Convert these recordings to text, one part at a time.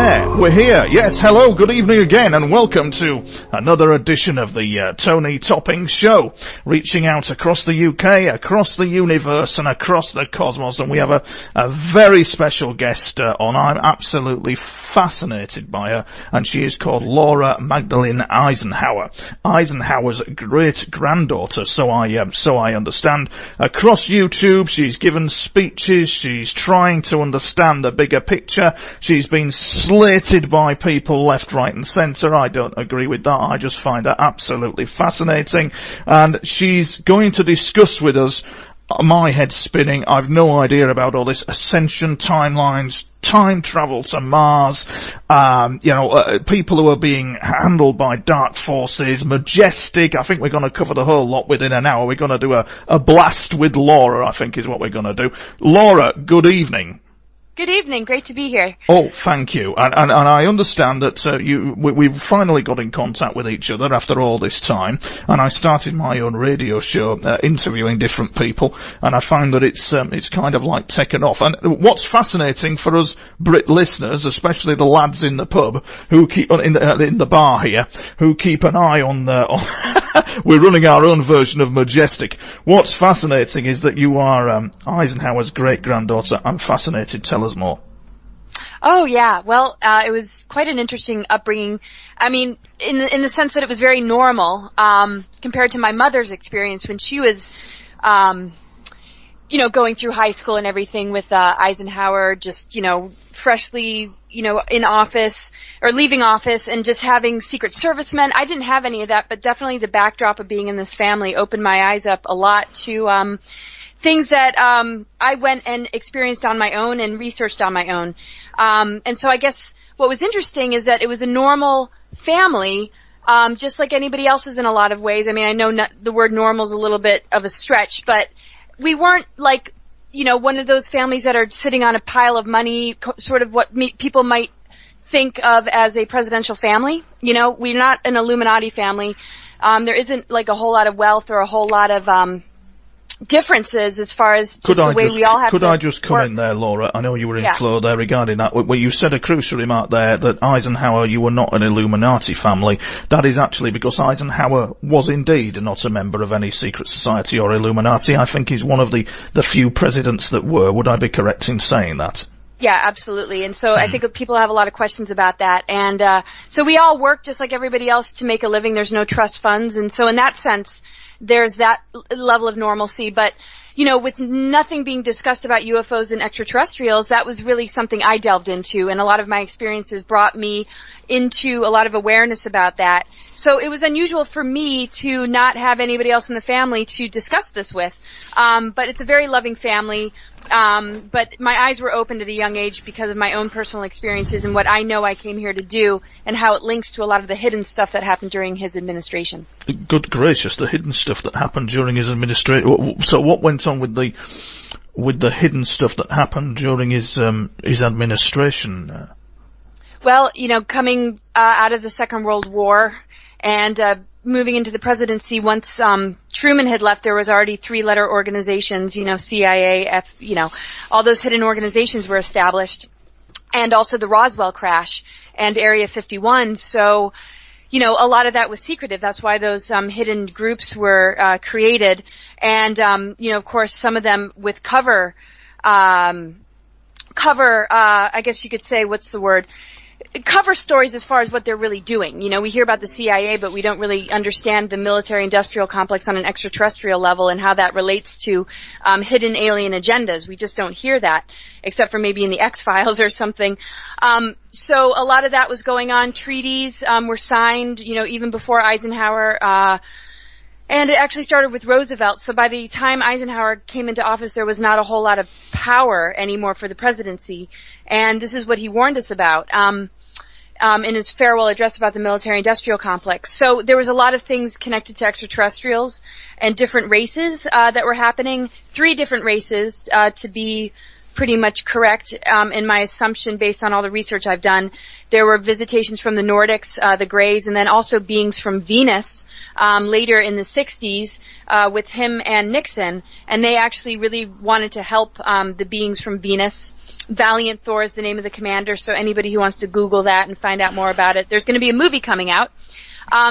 there, we're here. Yes, hello, good evening again, and welcome to another edition of the Tony Topping Show, reaching out across the UK, across the universe, and across the cosmos. And we have a very special guest on. I'm absolutely fascinated by her, and she is called Laura Magdalene Eisenhower. Eisenhower's great-granddaughter, so I understand. Across YouTube, she's given speeches, she's trying to understand the bigger picture. She's been slated by people left, right and centre. I don't agree with that. I just find her absolutely fascinating. And she's going to discuss with us, my head's spinning, I've no idea about all this ascension timelines, time travel to Mars, people who are being handled by dark forces, majestic. I think we're going to cover the whole lot within an hour. We're going to do a blast with Laura, I think is what we're going to do. Laura, good evening. Good evening. Great to be here. Oh, thank you. And I understand that we've finally got in contact with each other after all this time. And I started my own radio show interviewing different people, and I found that it's kind of like taken off. And what's fascinating for us Brit listeners, especially the lads in the pub who keep in the bar here, who keep an eye on we're running our own version of Majestic. What's fascinating is that you are Eisenhower's great-granddaughter. I'm fascinated. Tell us more. Oh, yeah. Well, it was quite an interesting upbringing. I mean, in the sense that it was very normal, compared to my mother's experience when she was, going through high school and everything with, Eisenhower, just, freshly, in office or leaving office and just having Secret Servicemen. I didn't have any of that, but definitely the backdrop of being in this family opened my eyes up a lot to, things that I went and experienced on my own and researched on my own. And so I guess what was interesting is that it was a normal family, just like anybody else's in a lot of ways. I mean, I know the word normal is a little bit of a stretch, but we weren't like, one of those families that are sitting on a pile of money, sort of what people might think of as a presidential family. We're not an Illuminati family. There isn't like a whole lot of wealth or a whole lot of, differences as far as just the way we all have to work. Could I just come in there, Laura? I know you were in flow there regarding that. Well, you said a crucial remark there that Eisenhower, you were not an Illuminati family. That is actually because Eisenhower was indeed not a member of any secret society or Illuminati. I think he's one of the few presidents that were. Would I be correct in saying that? Yeah, absolutely. And so I think people have a lot of questions about that. And so we all work just like everybody else to make a living. There's no trust funds. And so in that sense, there's that level of normalcy. But, with nothing being discussed about UFOs and extraterrestrials, that was really something I delved into. And a lot of my experiences brought me into a lot of awareness about that. So it was unusual for me to not have anybody else in the family to discuss this with. But it's a very loving family. But my eyes were opened at a young age because of my own personal experiences and what I know I came here to do and how it links to a lot of the hidden stuff that happened during his administration. Good gracious, the hidden stuff that happened during his administration. So what went on with the hidden stuff that happened during his administration? Well, coming out of the Second World War and moving into the presidency, once Truman had left, there was already 3-letter organizations, CIA, all those hidden organizations were established, and also the Roswell crash and Area 51. So, a lot of that was secretive. That's why those hidden groups were created, and of course, some of them with cover. I guess you could say, what's the word? Cover stories as far as what they're really doing. We hear about the CIA, but we don't really understand the military-industrial complex on an extraterrestrial level and how that relates to hidden alien agendas. We just don't hear that, except for maybe in the X-Files or something. So a lot of that was going on. Treaties were signed, even before Eisenhower. And it actually started with Roosevelt. So by the time Eisenhower came into office, there was not a whole lot of power anymore for the presidency. And this is what he warned us about in his farewell address about the military-industrial complex. So there was a lot of things connected to extraterrestrials and different races that were happening. 3 different races, to be pretty much correct in my assumption based on all the research I've done. There were visitations from the Nordics, the Greys, and then also beings from Venus later in the 60s with him and Nixon, and they actually really wanted to help the beings from Venus. Valiant Thor is the name of the commander, so anybody who wants to Google that and find out more about it, there's going to be a movie coming out.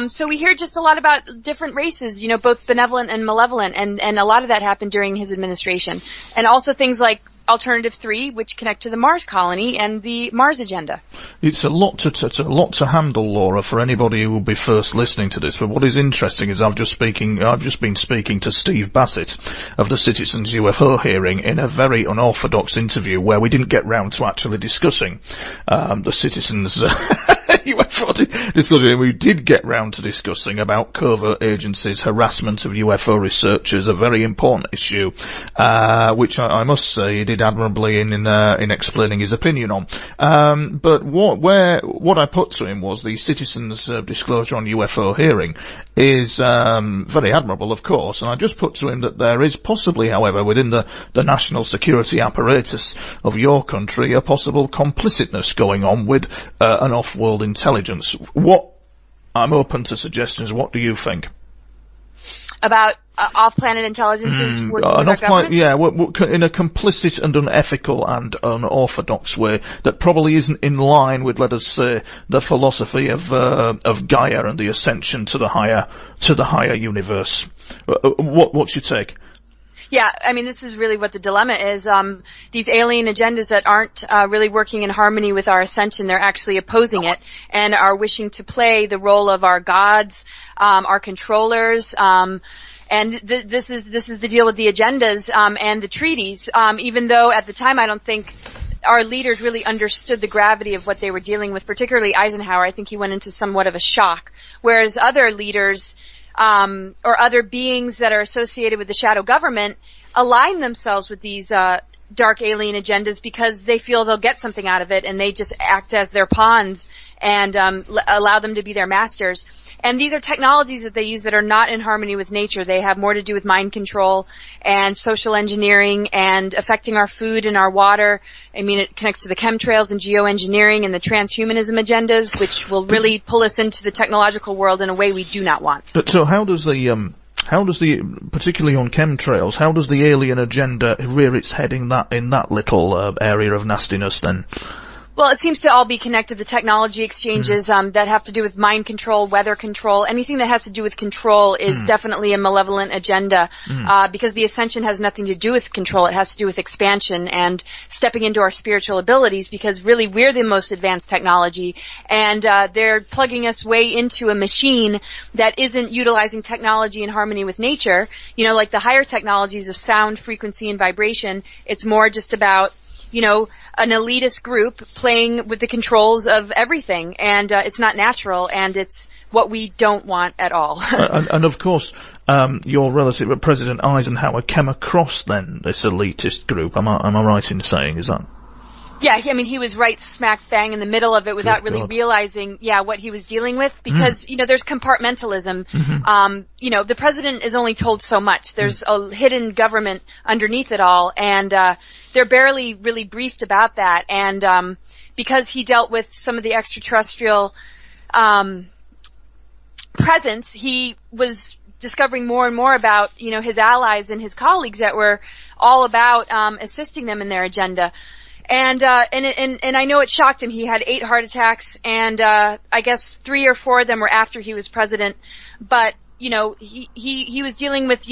So we hear just a lot about different races, both benevolent and malevolent, and a lot of that happened during his administration. And also things like Alternative 3, which connect to the Mars colony and the Mars agenda. It's a lot to handle, Laura, for anybody who will be first listening to this. But what is interesting is I've just been speaking to Steve Bassett of the Citizens UFO hearing in a very unorthodox interview where we didn't get round to actually discussing the Citizens UFO discussion. We did get round to discussing about covert agencies' harassment of UFO researchers, a very important issue, which I must say he did admirably in explaining his opinion on. But what I put to him was the Citizens Disclosure on UFO hearing is very admirable, of course, and I just put to him that there is possibly, however, within the national security apparatus of your country, a possible complicitness going on with an off-world intelligence. What I'm open to suggestions. What do you think? About off-planet intelligences working with our government? Yeah, in a complicit and unethical and unorthodox way that probably isn't in line with, let us say, the philosophy of Gaia and the ascension to the higher universe. What's your take? Yeah, I mean, this is really what the dilemma is. These alien agendas that aren't really working in harmony with our ascension, they're actually opposing it and are wishing to play the role of our gods, our controllers, and this is the deal with the agendas and the treaties. Even though at the time I don't think our leaders really understood the gravity of what they were dealing with, particularly Eisenhower. I think he went into somewhat of a shock, whereas other leaders or other beings that are associated with the shadow government align themselves with these dark alien agendas because they feel they'll get something out of it, and they just act as their pawns and allow them to be their masters. And these are technologies that they use that are not in harmony with nature. They have more to do with mind control and social engineering and affecting our food and our water. I mean, it connects to the chemtrails and geoengineering and the transhumanism agendas, which will really pull us into the technological world in a way we do not want. So how does the, particularly on chemtrails, how does the alien agenda rear its head in that little area of nastiness then? Well, it seems to all be connected. The technology exchanges that have to do with mind control, weather control, anything that has to do with control is definitely a malevolent agenda because the ascension has nothing to do with control. It has to do with expansion and stepping into our spiritual abilities because really we're the most advanced technology, and they're plugging us way into a machine that isn't utilizing technology in harmony with nature. Like the higher technologies of sound, frequency, and vibration, it's more just about, an elitist group playing with the controls of everything, and it's not natural, and it's what we don't want at all. and of course, your relative, President Eisenhower, came across then this elitist group. Am I right in saying, is that? Yeah, I mean, he was right smack bang in the middle of it without really realizing, what he was dealing with because, there's compartmentalism. The president is only told so much. There's a hidden government underneath it all, and they're barely really briefed about that. And because he dealt with some of the extraterrestrial presence, he was discovering more and more about, his allies and his colleagues that were all about assisting them in their agenda. And I know it shocked him. He had 8 heart attacks, and I guess 3 or 4 of them were after he was president. But he was dealing with,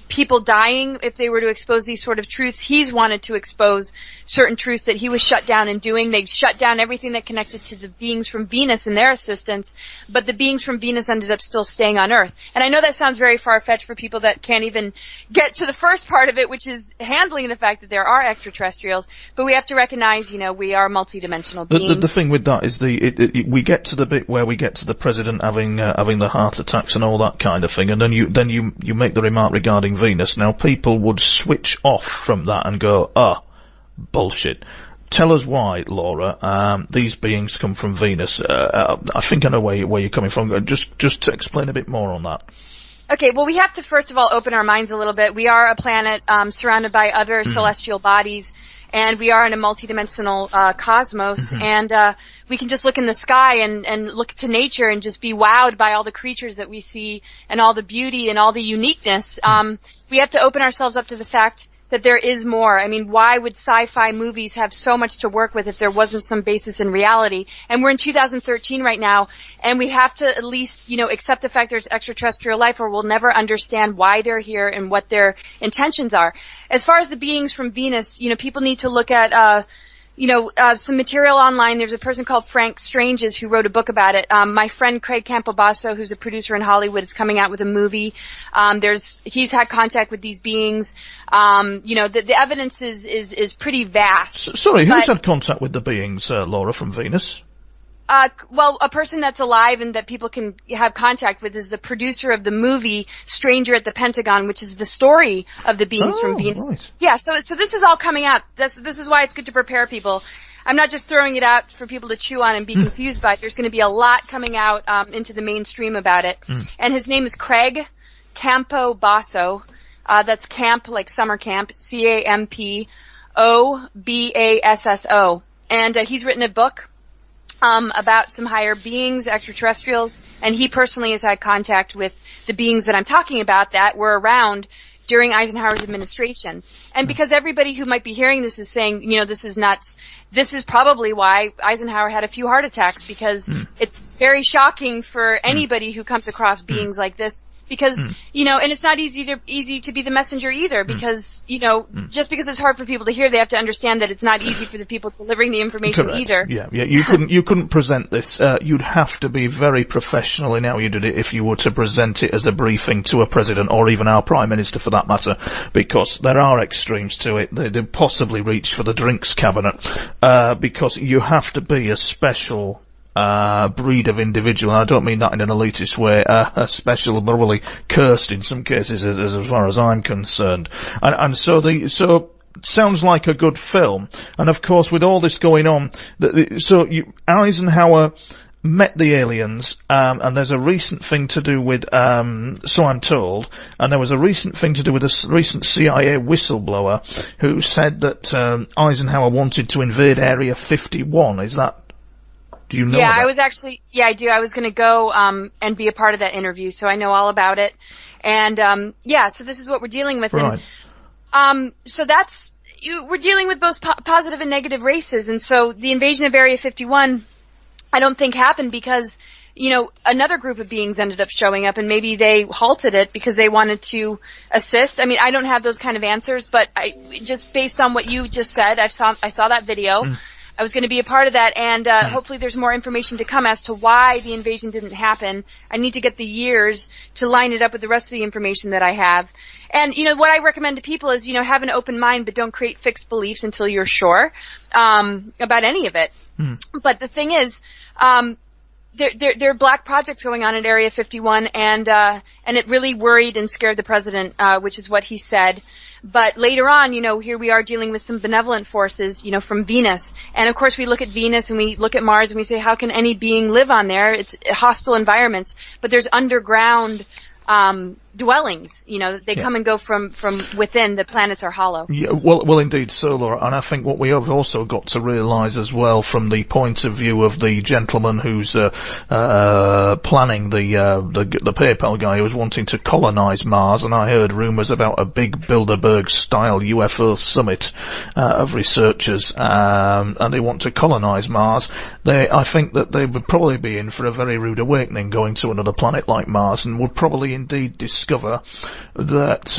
people dying if they were to expose these sort of truths. He's wanted to expose certain truths that he was shut down in doing. They shut down everything that connected to the beings from Venus and their assistance, but the beings from Venus ended up still staying on Earth. And I know that sounds very far-fetched for people that can't even get to the first part of it, which is handling the fact that there are extraterrestrials, but we have to recognize, we are multidimensional beings. The thing with that is we get to the bit where we get to the president having the heart attacks and all that kind of thing, and then you make the remark regarding Venus. Now people would switch off from that and go, bullshit. Tell us why, Laura, these beings come from Venus. I think I know where you're coming from. Just to explain a bit more on that. Okay, well, we have to first of all open our minds a little bit. We are a planet surrounded by other celestial bodies, and we are in a multidimensional cosmos, and we can just look in the sky and look to nature and just be wowed by all the creatures that we see and all the beauty and all the uniqueness. We have to open ourselves up to the fact that there is more. I mean, why would sci-fi movies have so much to work with if there wasn't some basis in reality? And we're in 2013 right now, and we have to at least, accept the fact there's extraterrestrial life, or we'll never understand why they're here and what their intentions are. As far as the beings from Venus, people need to look at, some material online. There's a person called Frank Stranges who wrote a book about it. My friend Craig Campobasso, who's a producer in Hollywood, is coming out with a movie. He's had contact with these beings. The evidence is pretty vast. Sorry, who's had contact with the beings, Laura, from Venus? A person that's alive and that people can have contact with is the producer of the movie Stranger at the Pentagon, which is the story of the beings from Venus. Right. Yeah, so this is all coming out. This is why it's good to prepare people. I'm not just throwing it out for people to chew on and be confused by it. There's going to be a lot coming out into the mainstream about it. And his name is Craig Campobasso. That's camp like summer camp, Campobasso. And he's written a book about some higher beings, extraterrestrials, and he personally has had contact with the beings that I'm talking about that were around during Eisenhower's administration. And because everybody who might be hearing this is saying, this is nuts, this is probably why Eisenhower had a few heart attacks, because it's very shocking for anybody who comes across beings like this. Because, and it's not easy to be the messenger either, because, just because it's hard for people to hear, they have to understand that it's not easy for the people delivering the information Correct. Either. Yeah, you couldn't present this, you'd have to be very professional in how you did it if you were to present it as a briefing to a president, or even our prime minister for that matter, because there are extremes to it. They possibly reach for the drinks cabinet, because you have to be a special breed of individual, and I don't mean that in an elitist way, a special, morally cursed in some cases, as far as I'm concerned. And so sounds like a good film. And of course, with all this going on, Eisenhower met the aliens, and there's a recent thing to do with, so I'm told, and there was a recent thing to do with a recent CIA whistleblower who said that Eisenhower wanted to invade Area 51. Is that, do you know? Yeah, I do. I was going to go and be a part of that interview, so I know all about it. And so this is what we're dealing with. Right. And we're dealing with both positive and negative races. And so the invasion of Area 51, I don't think happened because, another group of beings ended up showing up, and maybe they halted it because they wanted to assist. I mean, I don't have those kind of answers, but just based on what you just said, I saw that video. I was going to be a part of that, and hopefully there's more information to come as to why the invasion didn't happen. I need to get the years to line it up with the rest of the information that I have. And, what I recommend to people is, have an open mind, but don't create fixed beliefs until you're sure about any of it. But the thing is, there are black projects going on at Area 51, and it really worried and scared the president, which is what he said. But later on, here we are dealing with some benevolent forces, from Venus. And of course we look at Venus and we look at Mars and we say, how can any being live on there? It's hostile environments. But there's underground, dwellings, they come and go from within. The planets are hollow. Yeah, well indeed so, Laura. And I think what we have also got to realise as well, from the point of view of the gentleman who's planning the PayPal guy who's wanting to colonise Mars, and I heard rumours about a big Bilderberg-style UFO summit of researchers, and they want to colonise Mars. I think that they would probably be in for a very rude awakening going to another planet like Mars, and would probably indeed discover that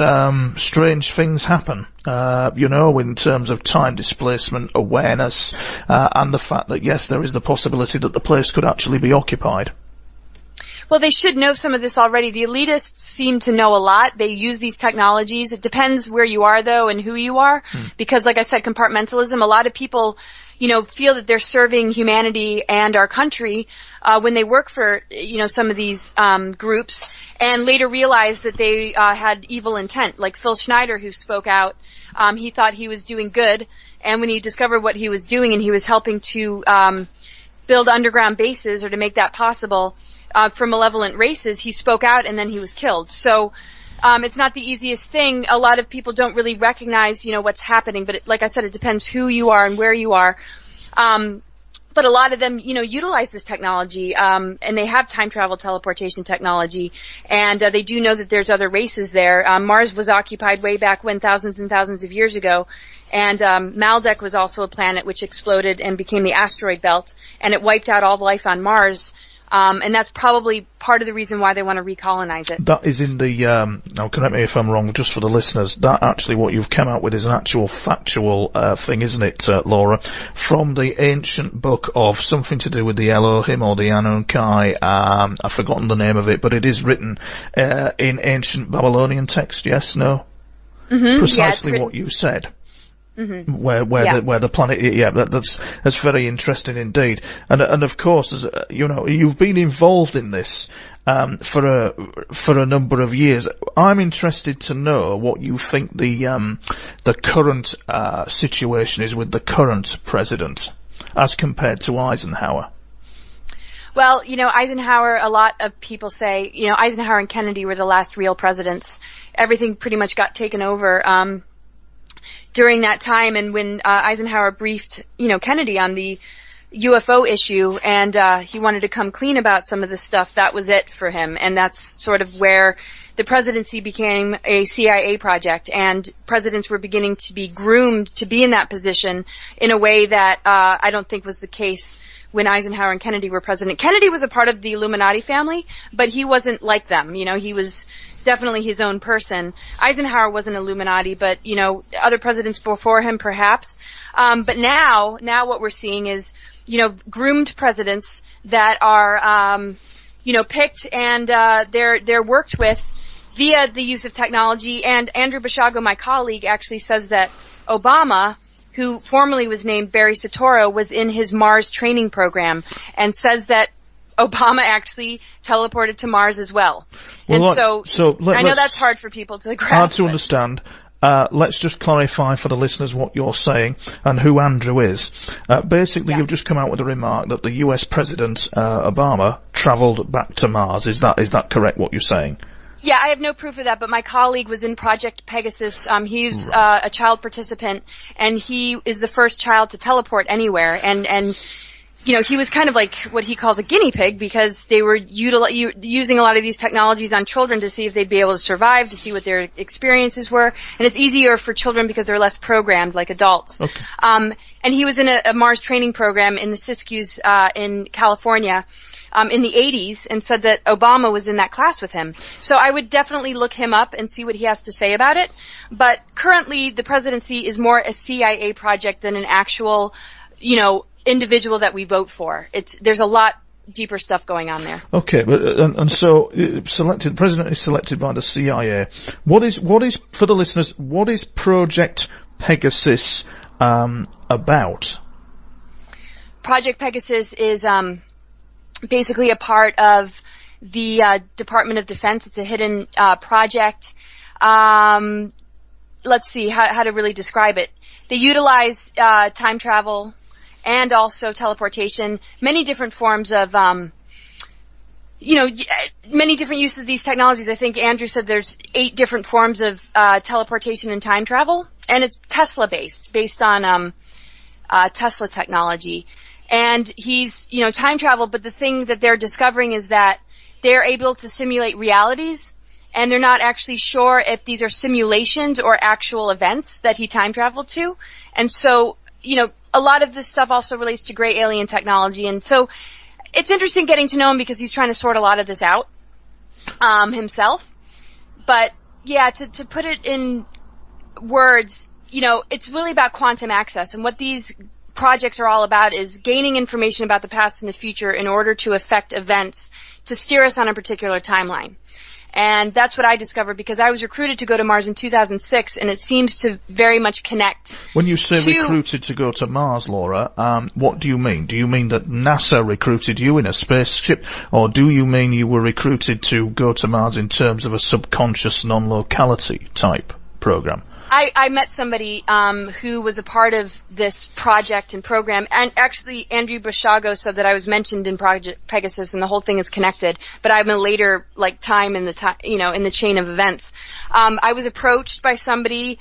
strange things happen, in terms of time displacement, awareness, and the fact that, yes, there is the possibility that the place could actually be occupied. Well, they should know some of this already. The elitists seem to know a lot. They use these technologies. It depends where you are, though, and who you are. Because, like I said, compartmentalism, a lot of people, feel that they're serving humanity and our country when they work for, some of these groups, and later realize that they had evil intent. Like Phil Schneider, who spoke out, he thought he was doing good, and when he discovered what he was doing and he was helping to build underground bases, or to make that possible for malevolent races, he spoke out and then he was killed. So It's not the easiest thing. A lot of people don't really recognize, what's happening, but like I said, it depends who you are and where you are. But a lot of them, utilize this technology, and they have time travel teleportation technology, and they do know that there's other races there. Mars was occupied way back when, thousands and thousands of years ago, and Maldek was also a planet which exploded and became the asteroid belt, and it wiped out all the life on Mars. And that's probably part of the reason why they want to recolonize it. That is in the, now correct me if I'm wrong, just for the listeners, that actually what you've come out with is an actual factual, thing, isn't it, Laura? From the ancient book of something to do with the Elohim or the Anunnaki, I've forgotten the name of it, but it is written, in ancient Babylonian text, yes, no? Mm-hmm. Precisely what you said. Mm-hmm. Where the planet, that's very interesting indeed. And of course, as you've been involved in this, for a number of years. I'm interested to know what you think the current, situation is with the current president as compared to Eisenhower. Well, Eisenhower, a lot of people say, Eisenhower and Kennedy were the last real presidents. Everything pretty much got taken over, during that time, and when Eisenhower briefed, Kennedy on the UFO issue, and he wanted to come clean about some of the stuff, that was it for him. And that's sort of where the presidency became a CIA project, and presidents were beginning to be groomed to be in that position in a way that I don't think was the case when Eisenhower and Kennedy were president. Kennedy was a part of the Illuminati family, but he wasn't like them. He was definitely his own person. Eisenhower wasn't Illuminati, but, other presidents before him perhaps. But now what we're seeing is, groomed presidents that are, picked and, they're worked with via the use of technology. And Andrew Bashago, my colleague, actually says that Obama, who formerly was named Barry Soetoro, was in his Mars training program, and says that Obama actually teleported to Mars as well. I know that's hard for people to grasp. Hard to understand. Let's just clarify for the listeners what you're saying and who Andrew is. Basically, you've just come out with a remark that the US President, Obama, travelled back to Mars. Is that correct, what you're saying? Yeah, I have no proof of that, but my colleague was in Project Pegasus. He's a child participant, and he is the first child to teleport anywhere. And he was kind of like what he calls a guinea pig, because they were using a lot of these technologies on children to see if they'd be able to survive, to see what their experiences were. And it's easier for children because they're less programmed like adults. Okay. And he was in a Mars training program in the Siskiyous, in California, in the 80s, and said that Obama was in that class with him. So I would definitely look him up and see what he has to say about it. But currently the presidency is more a CIA project than an actual, individual that we vote for. There's a lot deeper stuff going on there. Okay, but so the president is selected by the CIA. What is for the listeners? What is Project Pegasus about? Project Pegasus is basically a part of the Department of Defense. It's a hidden project. Let's see how to really describe it. They utilize time travel and also teleportation, many different forms of, many different uses of these technologies. I think Andrew said there's 8 different forms of teleportation and time travel, and it's based on Tesla technology. And he's, time travel, but the thing that they're discovering is that they're able to simulate realities, and they're not actually sure if these are simulations or actual events that he time traveled to. And so, a lot of this stuff also relates to gray alien technology. And so it's interesting getting to know him because he's trying to sort a lot of this out, himself. But yeah, to put it in words, it's really about quantum access. And what these projects are all about is gaining information about the past and the future in order to affect events to steer us on a particular timeline. And that's what I discovered because I was recruited to go to Mars in 2006, and it seems to very much connect. When you say recruited to go to Mars, Laura, what do you mean? Do you mean that NASA recruited you in a spaceship, or do you mean you were recruited to go to Mars in terms of a subconscious non-locality type program? I met somebody who was a part of this project and program, and actually Andrew Bashago said that I was mentioned in Project Pegasus, and the whole thing is connected. But I'm a later time in the in the chain of events. I was approached by somebody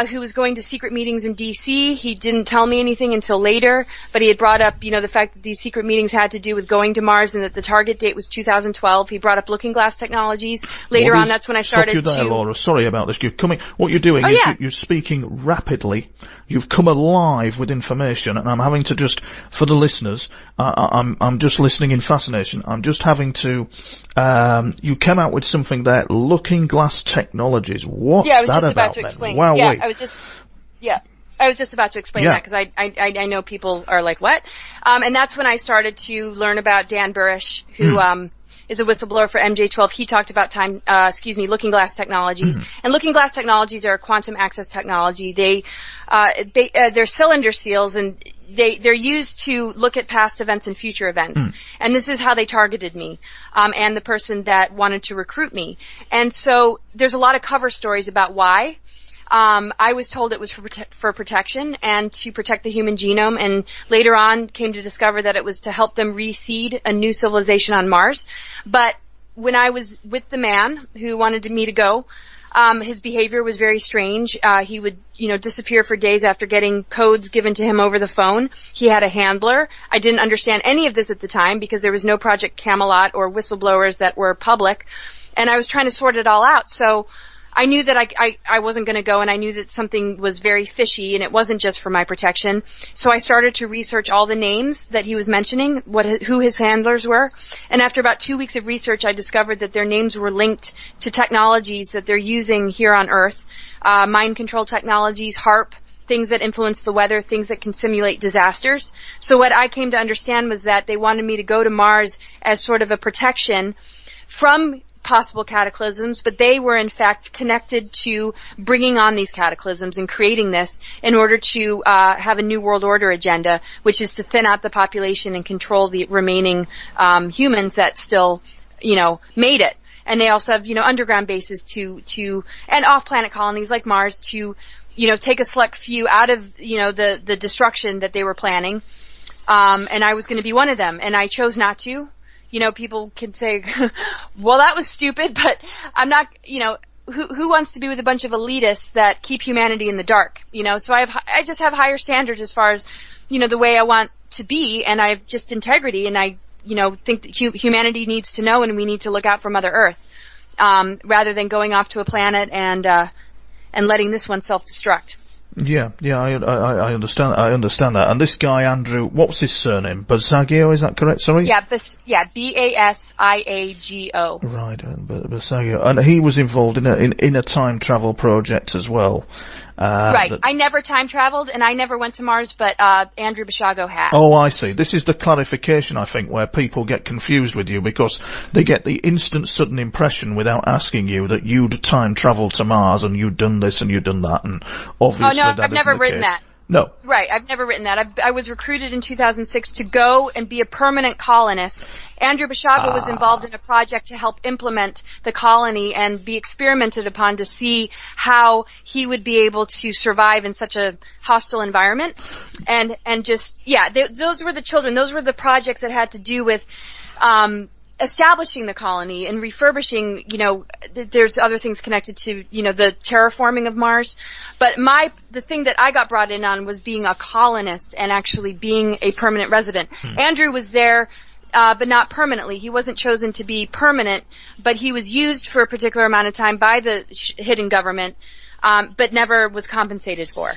who was going to secret meetings in D.C. He didn't tell me anything until later, but he had brought up, the fact that these secret meetings had to do with going to Mars and that the target date was 2012. He brought up looking glass technologies. Later on, that's when I started Stop you there, Laura. Sorry about this. What you're doing is you're speaking rapidly. You've come alive with information, and I'm having to just, for the listeners, I'm just listening in fascination. I'm just having to, you came out with something there, looking glass technologies. What's that about? Yeah, I was just about to explain. Wow. Yeah, I was just about to explain that because I know people are like, what? And that's when I started to learn about Dan Burish, who, is a whistleblower for MJ12. He talked about looking glass technologies. And looking glass technologies are a quantum access technology. They're cylinder seals, and they're used to look at past events and future events. And this is how they targeted me, and the person that wanted to recruit me. And so there's a lot of cover stories about why. I was told it was for protection and to protect the human genome, and later on came to discover that it was to help them reseed a new civilization on Mars. But when I was with the man who wanted me to go, his behavior was very strange. He would, disappear for days after getting codes given to him over the phone. He had a handler. I didn't understand any of this at the time because there was no Project Camelot or whistleblowers that were public, and I was trying to sort it all out. So I knew that I wasn't going to go, and I knew that something was very fishy, and it wasn't just for my protection. So I started to research all the names that he was mentioning, who his handlers were. And after about 2 weeks of research, I discovered that their names were linked to technologies that they're using here on Earth. Mind control technologies, HARP, things that influence the weather, things that can simulate disasters. So what I came to understand was that they wanted me to go to Mars as sort of a protection from possible cataclysms, but they were in fact connected to bringing on these cataclysms and creating this in order to have a new world order agenda, which is to thin out the population and control the remaining humans that still, made it. And they also have, underground bases and off-planet colonies like Mars to, take a select few out of, the destruction that they were planning. And I was going to be one of them, and I chose not to. People can say, well, that was stupid, but I'm not, who wants to be with a bunch of elitists that keep humanity in the dark? So I just have higher standards as far as, the way I want to be, and I have just integrity, and I, think that humanity needs to know, and we need to look out for Mother Earth, rather than going off to a planet and letting this one self-destruct. Yeah, I understand that. And this guy, Andrew, what's his surname? Basagio, is that correct? Sorry? Yeah, Basiago. Right, Basagio. And he was involved in a time travel project as well. Right. I never time traveled, and I never went to Mars, but Andrew Bashago has. Oh, I see. This is the clarification, I think, where people get confused with you because they get the instant sudden impression without asking you that you'd time traveled to Mars and you'd done this and you'd done that, and obviously that I've never written that. No. Right, I've never written that. I was recruited in 2006 to go and be a permanent colonist. Andrew Bashago was involved in a project to help implement the colony and be experimented upon to see how he would be able to survive in such a hostile environment. And those were the children. Those were the projects that had to do with, establishing the colony and refurbishing, there's other things connected to, the terraforming of Mars. But the thing that I got brought in on was being a colonist and actually being a permanent resident. Andrew was there, but not permanently. He wasn't chosen to be permanent, but he was used for a particular amount of time by the hidden government. But never was compensated for.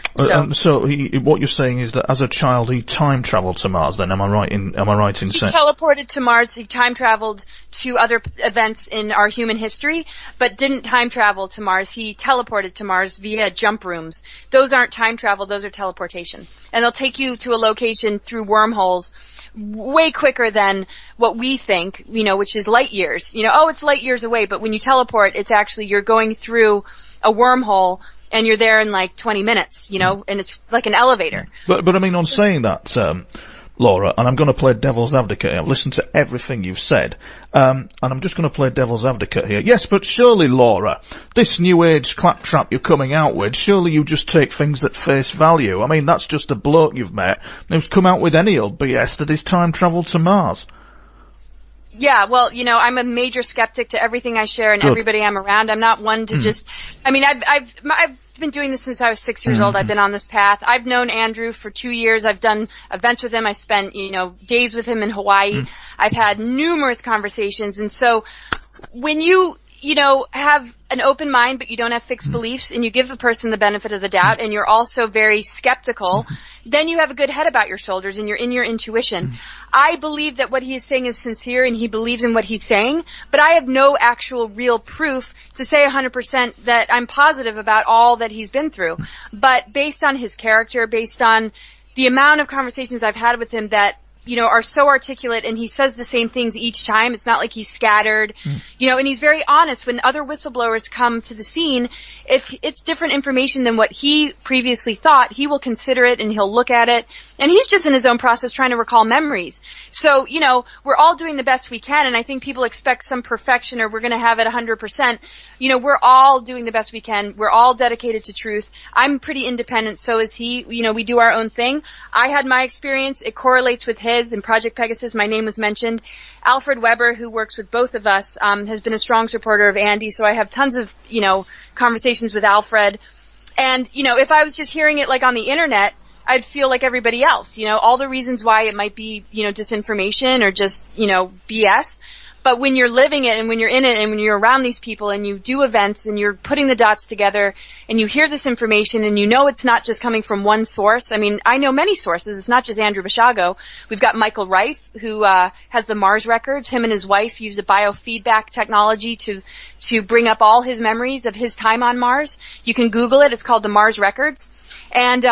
So what you're saying is that as a child he time traveled to Mars. Then am I right in saying he teleported to Mars? He time traveled to other events in our human history, but didn't time travel to Mars. He teleported to Mars via jump rooms. Those aren't time travel; those are teleportation, and they'll take you to a location through wormholes way quicker than what we think. Which is light years. It's light years away, but when you teleport, it's actually you're going through a wormhole and you're there in like 20 minutes, and it's like an elevator. But I mean, on saying that, Laura, and I'm going to play devil's advocate here. I've listened to everything you've said, and I'm just going to play devil's advocate here. Yes, but surely, Laura, this new age claptrap you're coming out with, surely you just take things at face value. I mean, that's just a bloke you've met who's come out with any old BS that is time travel to Mars. Yeah, well, I'm a major skeptic to everything I share and everybody I'm around. I'm not one to just, I've been doing this since I was 6 years old. I've been on this path. I've known Andrew for 2 years. I've done events with him. I spent, days with him in Hawaii. I've had numerous conversations. And so when you have an open mind, but you don't have fixed beliefs, and you give a person the benefit of the doubt, and you're also very skeptical, then you have a good head about your shoulders, and you're in your intuition. I believe that what he is saying is sincere, and he believes in what he's saying, but I have no actual real proof to say 100% that I'm positive about all that he's been through. But based on his character, based on the amount of conversations I've had with him that are so articulate, and he says the same things each time. It's not like he's scattered, and he's very honest. When other whistleblowers come to the scene, if it's different information than what he previously thought, he will consider it and he'll look at it. And he's just in his own process trying to recall memories. So, we're all doing the best we can, and I think people expect some perfection or we're going to have it 100%. We're all doing the best we can. We're all dedicated to truth. I'm pretty independent, so is he. We do our own thing. I had my experience. It correlates with his. In Project Pegasus, my name was mentioned. Alfred Weber, who works with both of us, has been a strong supporter of Andy, so I have tons of, conversations with Alfred. And, if I was just hearing it like on the internet, I'd feel like everybody else, all the reasons why it might be, disinformation or just, BS. But when you're living it and when you're in it and when you're around these people and you do events and you're putting the dots together and you hear this information and it's not just coming from one source. I mean, I know many sources. It's not just Andrew Basiago. We've got Michael Reif, who has the Mars records. Him and his wife used a biofeedback technology to bring up all his memories of his time on Mars. You can Google it. It's called the Mars Records. And,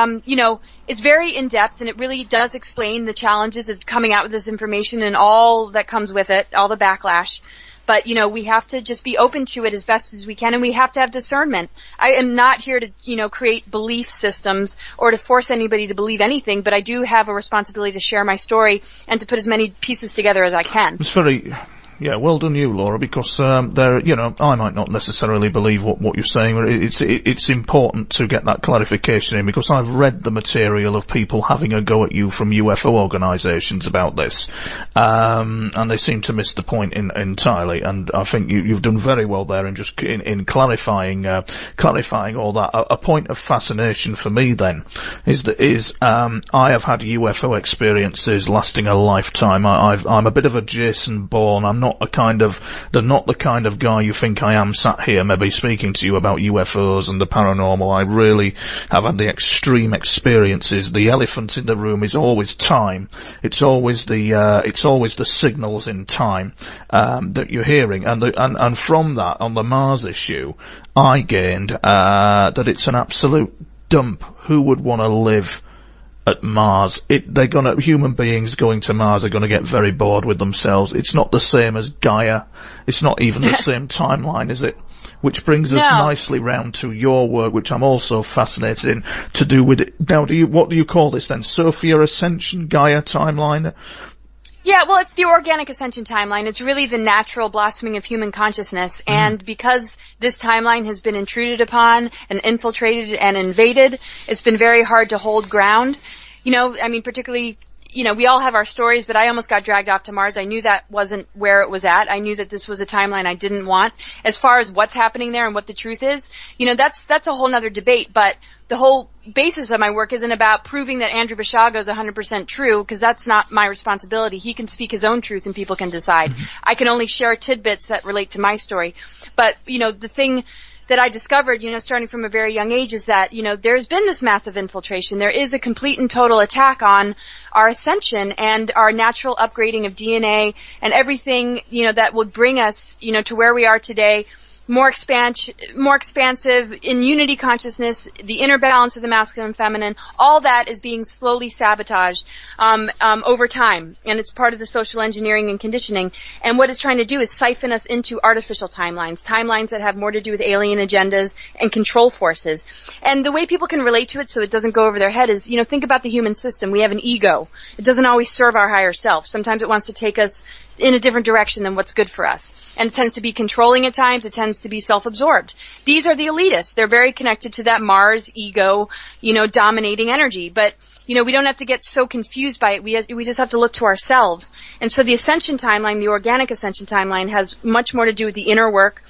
it's very in-depth, and it really does explain the challenges of coming out with this information and all that comes with it, all the backlash. But, we have to just be open to it as best as we can, and we have to have discernment. I am not here to, create belief systems or to force anybody to believe anything, but I do have a responsibility to share my story and to put as many pieces together as I can. It's very... Yeah, well done you, Laura, because I might not necessarily believe what you're saying, but it's important to get that clarification in, because I've read the material of people having a go at you from UFO organisations about this, and they seem to miss the point entirely, and I think you've done very well there in just in clarifying all that. A point of fascination for me then is I have had UFO experiences lasting a lifetime. I'm a bit of a Jason Bourne. I'm not the kind of guy you think I am, sat here maybe speaking to you about UFOs and the paranormal. I really have had the extreme experiences. The elephant in the room is always time. It's always the signals in time that you're hearing, and from that, on the Mars issue, I gained that it's an absolute dump. Who would want to live at Mars? Human beings going to Mars are gonna get very bored with themselves. It's not the same as Gaia. It's not even the same timeline, is it? Which brings us nicely round to your work, which I'm also fascinated in, to do with it. Now, what do you call this then? Sophia Ascension, Gaia timeline? Yeah, well, it's the organic ascension timeline. It's really the natural blossoming of human consciousness. And because this timeline has been intruded upon and infiltrated and invaded, it's been very hard to hold ground. Particularly, we all have our stories, but I almost got dragged off to Mars. I knew that wasn't where it was at. I knew that this was a timeline I didn't want. As far as what's happening there and what the truth is, that's a whole nother debate. But the whole basis of my work isn't about proving that Andrew Basiago is 100% true, because that's not my responsibility. He can speak his own truth and people can decide. I can only share tidbits that relate to my story. But, the thing that I discovered, starting from a very young age is that, there's been this massive infiltration. There is a complete and total attack on our ascension and our natural upgrading of DNA and everything, that would bring us, to where we are today. more expansive, in unity consciousness, the inner balance of the masculine and feminine, all that is being slowly sabotaged over time, and it's part of the social engineering and conditioning. And what it's trying to do is siphon us into artificial timelines that have more to do with alien agendas and control forces. And the way people can relate to it so it doesn't go over their head is, think about the human system. We have an ego. It doesn't always serve our higher self. Sometimes it wants to take us in a different direction than what's good for us. And it tends to be controlling at times. It tends to be self-absorbed. These are the elitists. They're very connected to that Mars ego, dominating energy. But, we don't have to get so confused by it. We just have to look to ourselves. And so the ascension timeline, the organic ascension timeline, has much more to do with the inner work,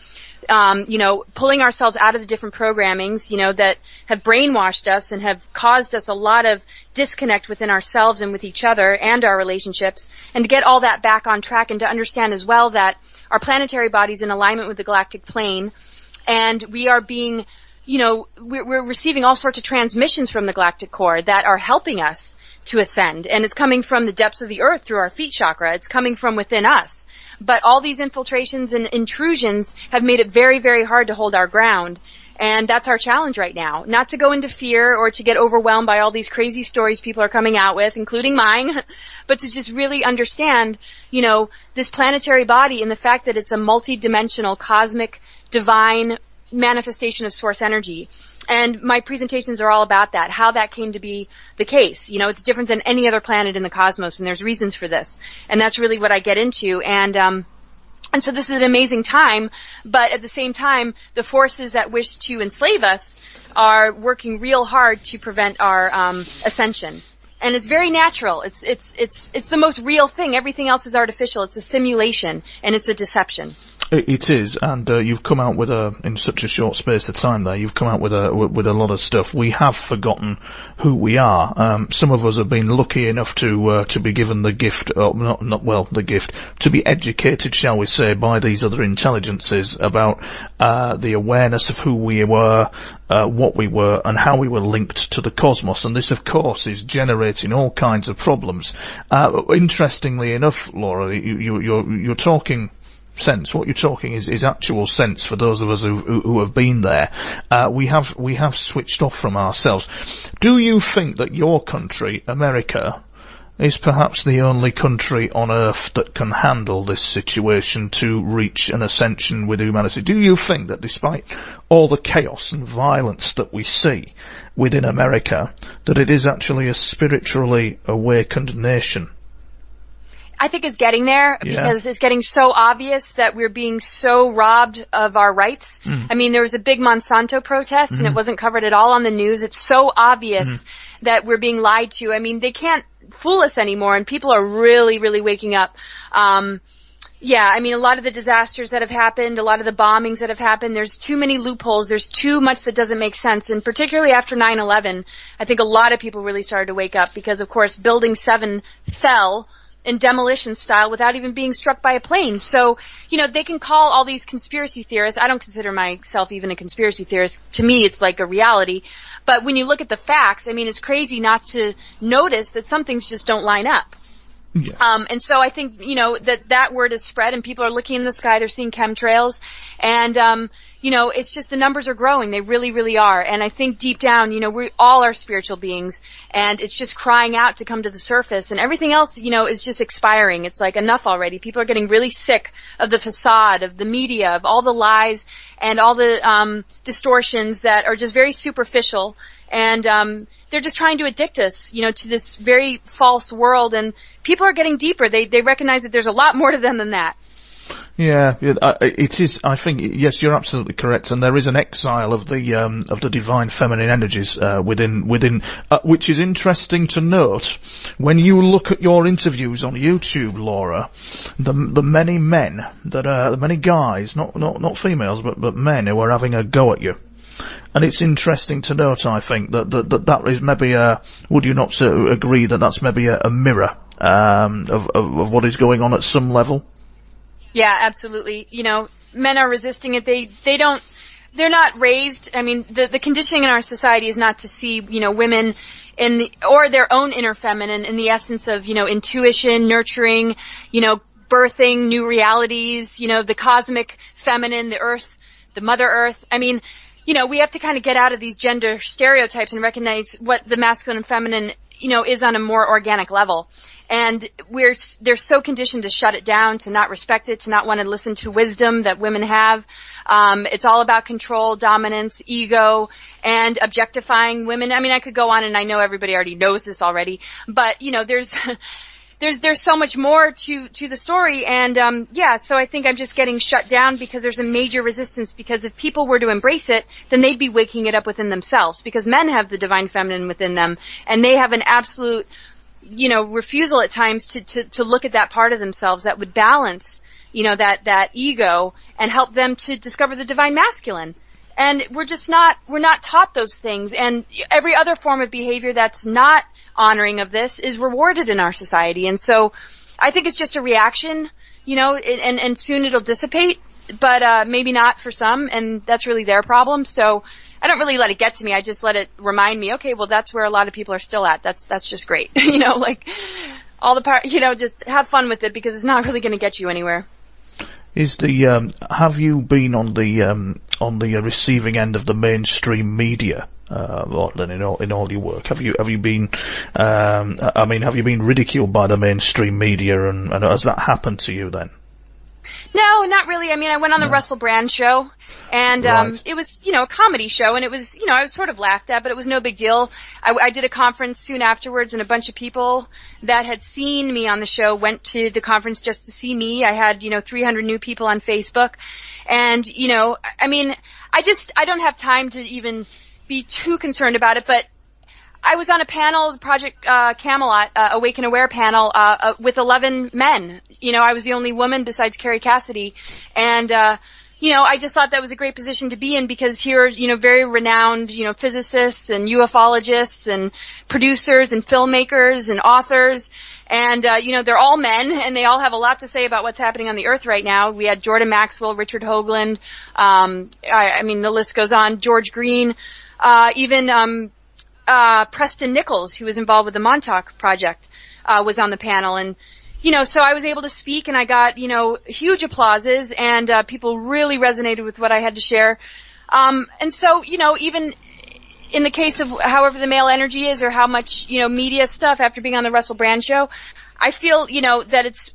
pulling ourselves out of the different programmings, that have brainwashed us and have caused us a lot of disconnect within ourselves and with each other and our relationships, and to get all that back on track, and to understand as well that our planetary body's in alignment with the galactic plane, and we are being, we're receiving all sorts of transmissions from the galactic core that are helping us to ascend. And it's coming from the depths of the earth through our feet chakra. It's coming from within us. But all these infiltrations and intrusions have made it very, very hard to hold our ground. And that's our challenge right now. Not to go into fear or to get overwhelmed by all these crazy stories people are coming out with, including mine, but to just really understand, this planetary body and the fact that it's a multi-dimensional, cosmic, divine manifestation of source energy. And my presentations are all about that, how that came to be the case. It's different than any other planet in the cosmos, and there's reasons for this. And that's really what I get into. And so this is an amazing time, but at the same time, the forces that wish to enslave us are working real hard to prevent our ascension. And it's very natural. It's the most real thing. Everything else is artificial. It's a simulation, and it's a deception. It is, and you've come out with in such a short space of time there, you've come out with a lot of stuff. We have forgotten who we are. Some of us have been lucky enough to be given the gift, the gift, to be educated, shall we say, by these other intelligences about the awareness of who we were, what we were, and how we were linked to the cosmos. And this, of course, is generating all kinds of problems. Interestingly enough, Laura, you're talking sense. What you're talking is actual sense for those of us who have been there. We have switched off from ourselves. Do you think that your country, America, is perhaps the only country on earth that can handle this situation to reach an ascension with humanity? Do you think that despite all the chaos and violence that we see within America, that it is actually a spiritually awakened nation? I think it's getting there because it's getting so obvious that we're being so robbed of our rights. I mean, there was a big Monsanto protest and it wasn't covered at all on the news. It's so obvious that we're being lied to. I mean, they can't fool us anymore, and people are really, really waking up. I mean, a lot of the disasters that have happened, a lot of the bombings that have happened, there's too many loopholes, there's too much that doesn't make sense, and particularly after 9/11, I think a lot of people really started to wake up because, of course, Building 7 fell in demolition style without even being struck by a plane. So, they can call all these conspiracy theorists. I don't consider myself even a conspiracy theorist. To me, it's like a reality. But when you look at the facts, I mean, it's crazy not to notice that some things just don't line up. Yeah. And so I think, that word is spread and people are looking in the sky, they're seeing chemtrails, and, it's just the numbers are growing. They really, really are. And I think deep down, we all are spiritual beings, and it's just crying out to come to the surface, and everything else, is just expiring. It's like enough already. People are getting really sick of the facade, of the media, of all the lies and all the, distortions that are just very superficial, and, they're just trying to addict us, to this very false world, and people are getting deeper. They recognize that there's a lot more to them than that. Yeah, it is. I think yes, you're absolutely correct, and there is an exile of the divine feminine energies within, which is interesting to note when you look at your interviews on YouTube, Laura. The many men the many guys, not females, but men who are having a go at you. And it's interesting to note, I think, that is maybe would you not agree that that's maybe a mirror of what is going on at some level? Yeah, absolutely. Men are resisting it. They're not raised. I mean, the conditioning in our society is not to see, women or their own inner feminine in the essence of, intuition, nurturing, birthing new realities, the cosmic feminine, the earth the Mother Earth. I mean, we have to kind of get out of these gender stereotypes and recognize what the masculine and feminine, is on a more organic level. And they're so conditioned to shut it down, to not respect it, to not want to listen to wisdom that women have. It's all about control, dominance, ego, and objectifying women. I mean, I could go on, and I know everybody already knows this already, but, there's so much more to the story. And, so I think I'm just getting shut down because there's a major resistance, because if people were to embrace it, then they'd be waking it up within themselves, because men have the divine feminine within them, and they have an absolute, refusal at times to look at that part of themselves that would balance, that ego and help them to discover the divine masculine. And we're not taught those things. And every other form of behavior that's not honoring of this is rewarded in our society. And so I think it's just a reaction, and soon it'll dissipate, but maybe not for some, and that's really their problem. So I don't really let it get to me. I just let it remind me, okay, well, that's where a lot of people are still at. That's just great. Like all the part, just have fun with it, because it's not really going to get you anywhere. Have you been on the receiving end of the mainstream media, in all your work? Have you been, have you been ridiculed by the mainstream media, and has that happened to you then? No, not really. I mean, I went on the Russell Brand show, and right. It was, a comedy show, and it was, I was sort of laughed at, but it was no big deal. I did a conference soon afterwards, and a bunch of people that had seen me on the show went to the conference just to see me. I had, 300 new people on Facebook, and, I don't have time to even be too concerned about it, but I was on a panel, Project Camelot, Awaken Aware panel, with 11 men. I was the only woman besides Carrie Cassidy. And, I just thought that was a great position to be in, because here, very renowned, physicists and ufologists and producers and filmmakers and authors. And, they're all men, and they all have a lot to say about what's happening on the earth right now. We had Jordan Maxwell, Richard Hoagland, the list goes on, George Green, even, Preston Nichols, who was involved with the Montauk Project, was on the panel. And, so I was able to speak, and I got, huge applauses, and, people really resonated with what I had to share. And so, even in the case of however the male energy is, or how much, media stuff after being on the Russell Brand show, I feel, that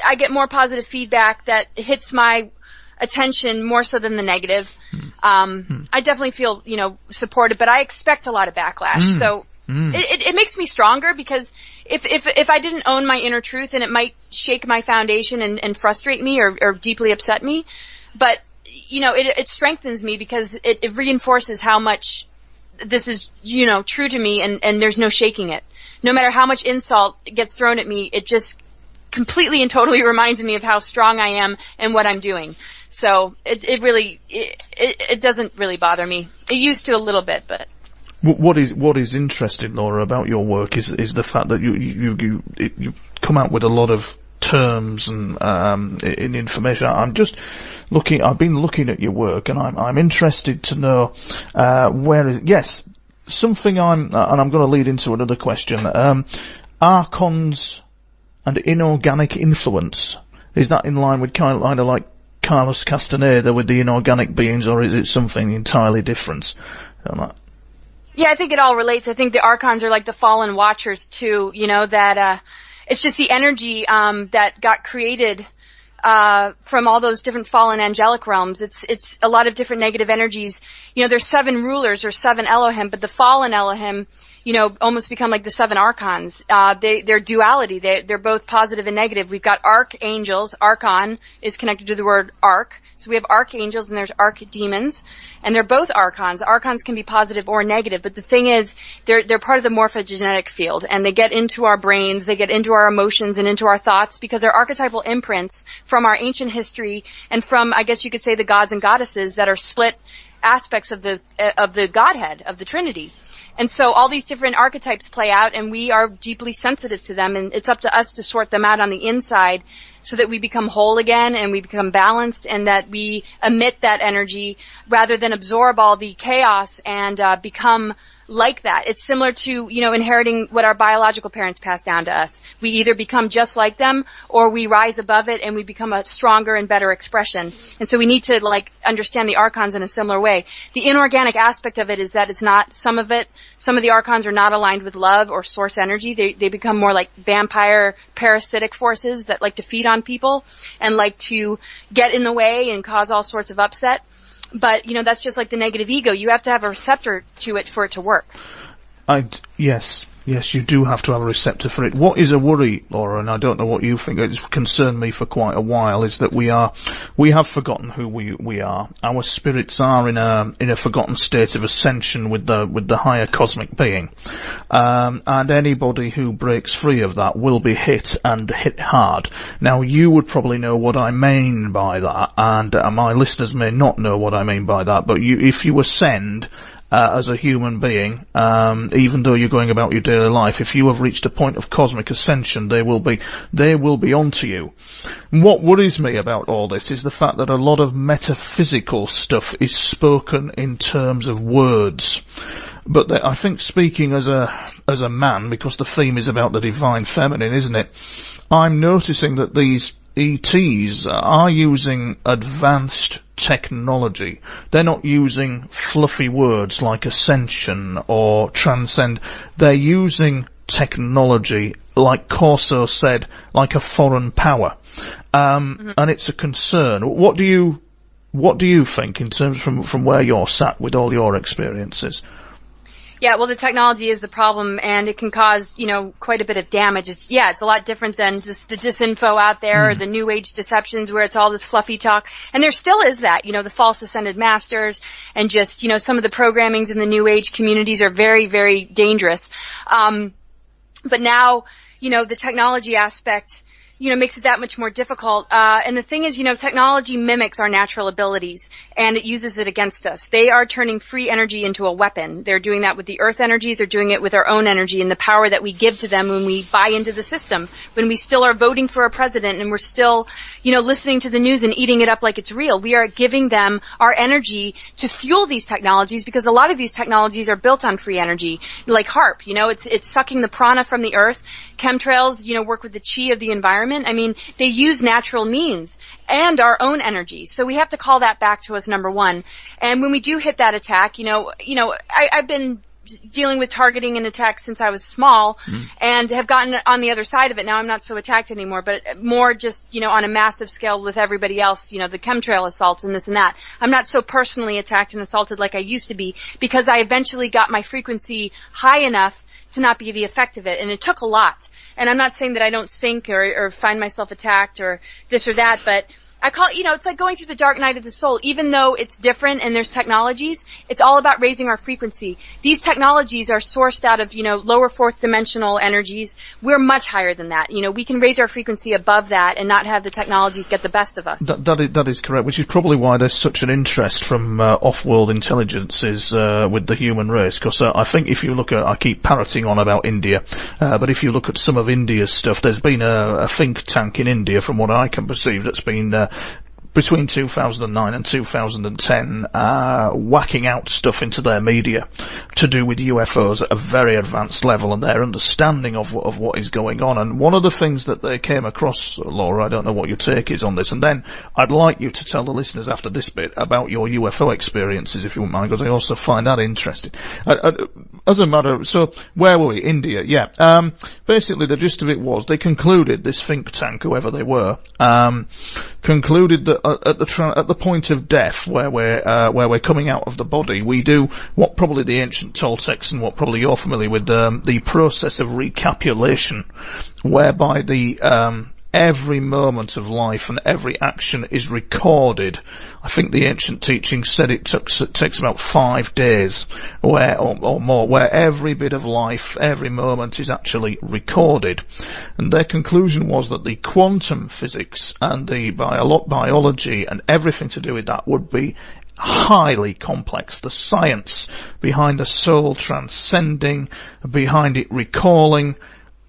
I get more positive feedback that hits my attention more so than the negative. I definitely feel, supported, but I expect a lot of backlash. So it makes me stronger, because if I didn't own my inner truth, then it might shake my foundation and frustrate me or deeply upset me. But, it strengthens me, because it reinforces how much this is, true to me, and there's no shaking it. No matter how much insult gets thrown at me, it just completely and totally reminds me of how strong I am and what I'm doing. So it doesn't really bother me. It used to a little bit, but. What is interesting, Laura, about your work is the fact that you come out with a lot of terms and in information. I've been looking at your work, and I'm interested to know something I'm going to lead into another question. Archons and inorganic influence, is that in line with kind of like Carlos Castaneda with the inorganic beings, or is it something entirely different? Yeah, I think it all relates. I think the Archons are like the fallen watchers too, that, it's just the energy, that got created, from all those different fallen angelic realms. It's a lot of different negative energies. There's 7 rulers or 7 Elohim, but the fallen Elohim, almost become like the 7 archons. They're duality. They're both positive and negative. We've got archangels. Archon is connected to the word arch. So we have archangels and there's archdemons, and they're both archons. Archons can be positive or negative, but the thing is, they're part of the morphogenetic field, and they get into our brains, they get into our emotions and into our thoughts, because they're archetypal imprints from our ancient history and from, I guess you could say, the gods and goddesses that are split aspects of the Godhead, of the Trinity. And so all these different archetypes play out, and we are deeply sensitive to them, and it's up to us to sort them out on the inside so that we become whole again and we become balanced, and that we emit that energy rather than absorb all the chaos and become like that. It's similar to, inheriting what our biological parents passed down to us. We either become just like them or we rise above it and we become a stronger and better expression. And so we need to understand the archons in a similar way. The inorganic aspect of it is that it's not, some of the archons are not aligned with love or source energy. They become more like vampire parasitic forces that like to feed on people and like to get in the way and cause all sorts of upset. But, that's just like the negative ego. You have to have a receptor to it for it to work. Yes, you do have to have a receptor for it. What is a worry, Laura, and I don't know what you think, it's concerned me for quite a while, is that we have forgotten who we are. Our spirits are in a forgotten state of ascension with the higher cosmic being. And anybody who breaks free of that will be hit, and hit hard. Now, you would probably know what I mean by that, and my listeners may not know what I mean by that, but if you ascend, as a human being, even though you're going about your daily life, if you have reached a point of cosmic ascension, they will be onto you. And what worries me about all this is the fact that a lot of metaphysical stuff is spoken in terms of words. But I think, speaking as a man, because the theme is about the divine feminine, isn't it? I'm noticing that these ETs are using advanced technology. They're not using fluffy words like ascension or transcend. They're using technology, like Corso said, like a foreign power. And it's a concern. What do you think in terms from where you're sat with all your experiences? Yeah, well, the technology is the problem, and it can cause, quite a bit of damage. It's a lot different than just the disinfo out there, or the new age deceptions where it's all this fluffy talk. And there still is that, the false ascended masters, and just, some of the programmings in the new age communities are very, very dangerous. But now, the technology aspect, makes it that much more difficult. And the thing is, technology mimics our natural abilities, and it uses it against us. They are turning free energy into a weapon. They're doing that with the earth energies. They're doing it with our own energy and the power that we give to them when we buy into the system, when we still are voting for a president and we're still, listening to the news and eating it up like it's real. We are giving them our energy to fuel these technologies, because a lot of these technologies are built on free energy, like HARP. It's sucking the prana from the earth. Chemtrails, work with the chi of the environment. I mean, they use natural means and our own energy. So we have to call that back to us, number one. And when we do hit that attack, I've been dealing with targeting and attacks since I was small, and have gotten on the other side of it. Now I'm not so attacked anymore, but more just, on a massive scale with everybody else, the chemtrail assaults and this and that. I'm not so personally attacked and assaulted like I used to be, because I eventually got my frequency high enough to not be the effect of it. And it took a lot. And I'm not saying that I don't sink or find myself attacked or this or that, but I call it, it's like going through the dark night of the soul. Even though it's different and there's technologies, it's all about raising our frequency. These technologies are sourced out of, lower fourth dimensional energies. We're much higher than that. We can raise our frequency above that and not have the technologies get the best of us. That is correct, which is probably why there's such an interest from off-world intelligences with the human race. Because I think if you look at, I keep parroting on about India, but if you look at some of India's stuff, there's been a think tank in India, from what I can perceive, that's been between 2009 and 2010, whacking out stuff into their media to do with UFOs at a very advanced level and their understanding of what is going on. And one of the things that they came across, Laura, I don't know what your take is on this, and then I'd like you to tell the listeners after this bit about your UFO experiences, if you wouldn't mind, because I also find that interesting. As a matter, so where were we? India, yeah. Basically the gist of it was, they concluded, this think tank, whoever they were, concluded that at the point of death, where we're coming out of the body, we do what probably the ancient Toltecs and what probably you're familiar with, the process of recapitulation, whereby every moment of life and every action is recorded. I think the ancient teaching said it takes about 5 days, or more, where every bit of life, every moment is actually recorded. And their conclusion was that the quantum physics and the biology and everything to do with that would be highly complex. The science behind the soul transcending, behind it recalling,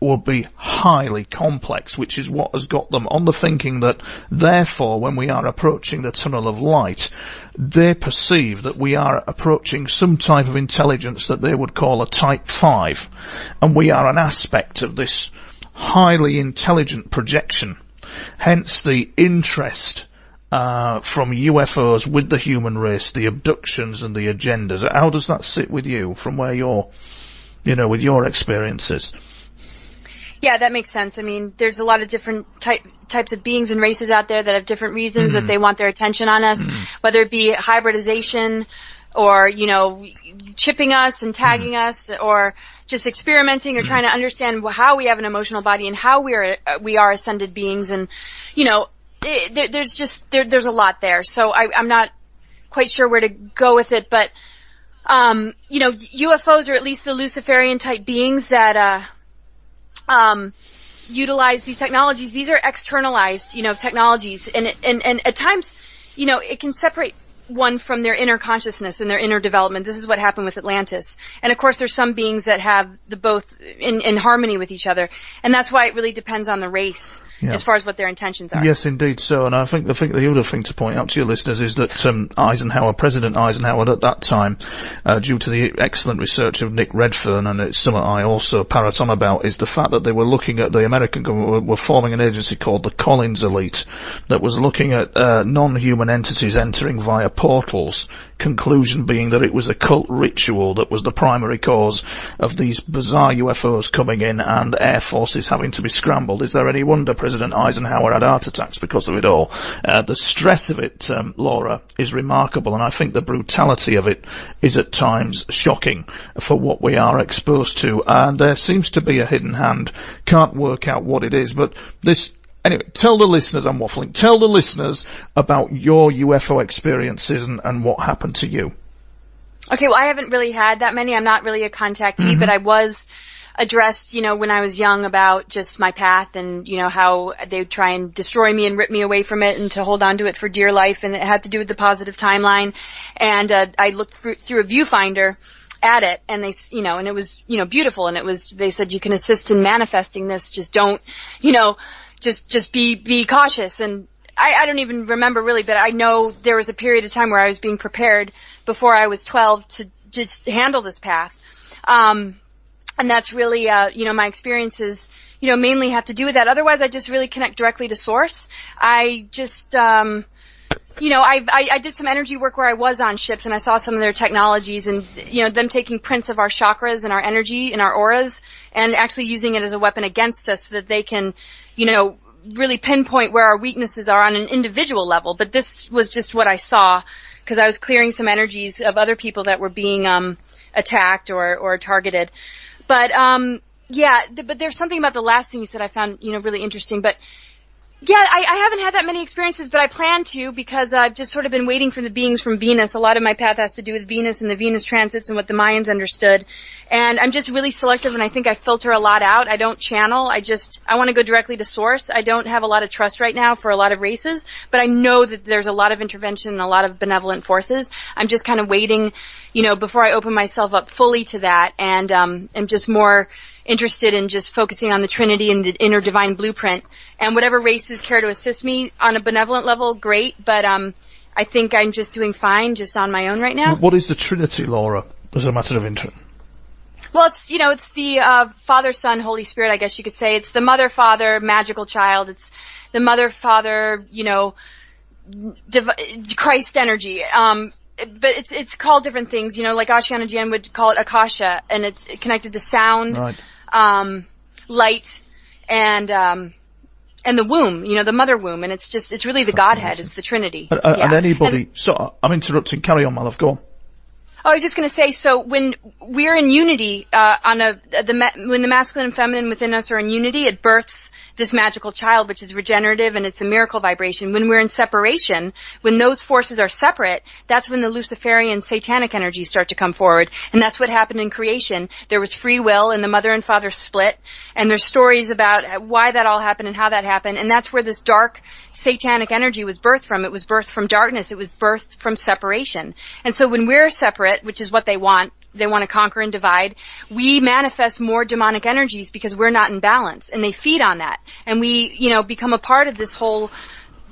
would be highly complex, which is what has got them on the thinking that, therefore, when we are approaching the tunnel of light, they perceive that we are approaching some type of intelligence that they would call a Type 5, and we are an aspect of this highly intelligent projection. Hence the interest from UFOs with the human race, the abductions and the agendas. How does that sit with you from where you're, with your experiences? Yeah, that makes sense. I mean, there's a lot of different types of beings and races out there that have different reasons that they want their attention on us, whether it be hybridization or, chipping us and tagging us, or just experimenting or trying to understand how we have an emotional body and how we are ascended beings. And, there's a lot there. So I'm not quite sure where to go with it, but, UFOs, or at least the Luciferian type beings that, utilize these technologies. These are externalized, technologies, and at times, it can separate one from their inner consciousness and their inner development. This is what happened with Atlantis. And of course, there's some beings that have the both in harmony with each other, and that's why it really depends on the race. Yeah. As far as what their intentions are. Yes, indeed so. And I think the other thing to point out to your listeners is that President Eisenhower at that time, due to the excellent research of Nick Redfern, and it's something I also parrot on about, is the fact that they were looking at, the American government were forming an agency called the Collins Elite that was looking at non-human entities entering via portals. Conclusion being that it was a cult ritual that was the primary cause of these bizarre UFOs coming in and air forces having to be scrambled. Is there any wonder President Eisenhower had heart attacks because of it all? The stress of it, Laura, is remarkable, and I think the brutality of it is at times shocking for what we are exposed to. And there seems to be a hidden hand. Can't work out what it is, but this... Anyway, tell the listeners, I'm waffling, tell the listeners about your UFO experiences and what happened to you. Okay, well, I haven't really had that many. I'm not really a contactee, but I was addressed, when I was young about just my path and, how they would try and destroy me and rip me away from it and to hold on to it for dear life. And it had to do with the positive timeline. And I looked through a viewfinder at it, and they, and it was, beautiful. And they said, you can assist in manifesting this, just don't, just be cautious. And I don't even remember really, but I know there was a period of time where I was being prepared before I was 12 to just handle this path. And that's really, my experiences, mainly have to do with that. Otherwise, I just really connect directly to source. I just, I did some energy work where I was on ships and I saw some of their technologies and, them taking prints of our chakras and our energy and our auras and actually using it as a weapon against us so that they can, really pinpoint where our weaknesses are on an individual level. But this was just what I saw because I was clearing some energies of other people that were being, attacked or targeted. But, but there's something about the last thing you said I found, really interesting. But yeah, I haven't had that many experiences, but I plan to because I've just sort of been waiting for the beings from Venus. A lot of my path has to do with Venus and the Venus transits and what the Mayans understood. And I'm just really selective, and I think I filter a lot out. I don't channel. I want to go directly to source. I don't have a lot of trust right now for a lot of races, but I know that there's a lot of intervention and a lot of benevolent forces. I'm just kind of waiting, before I open myself up fully to that, and am just more interested in just focusing on the Trinity and the inner divine blueprint. And whatever races care to assist me on a benevolent level, great, but I think I'm just doing fine just on my own right now. What is the Trinity, Laura, as a matter of interest? Well, it's, it's the Father, Son, Holy Spirit, I guess you could say. It's the Mother, Father, magical child. It's the Mother, Father, Christ energy. But it's called different things, like Ashiana Jan would call it Akasha, and it's connected to sound, right. Light, and the womb, the mother womb, and it's really the Godhead, it's the Trinity. And anybody, so I'm interrupting, carry on, my love, go on. I was just going to say, so when we're in unity, when the masculine and feminine within us are in unity, it births this magical child, which is regenerative, and it's a miracle vibration. When we're in separation, when those forces are separate, that's when the Luciferian satanic energies start to come forward. And that's what happened in creation. There was free will, and the mother and father split, and there's stories about why that all happened and how that happened, and that's where this dark satanic energy was birthed from. It was birthed from darkness. It was birthed from separation. And so when we're separate, which is what they want, they want to conquer and divide. We manifest more demonic energies because we're not in balance, and they feed on that. And we, become a part of this whole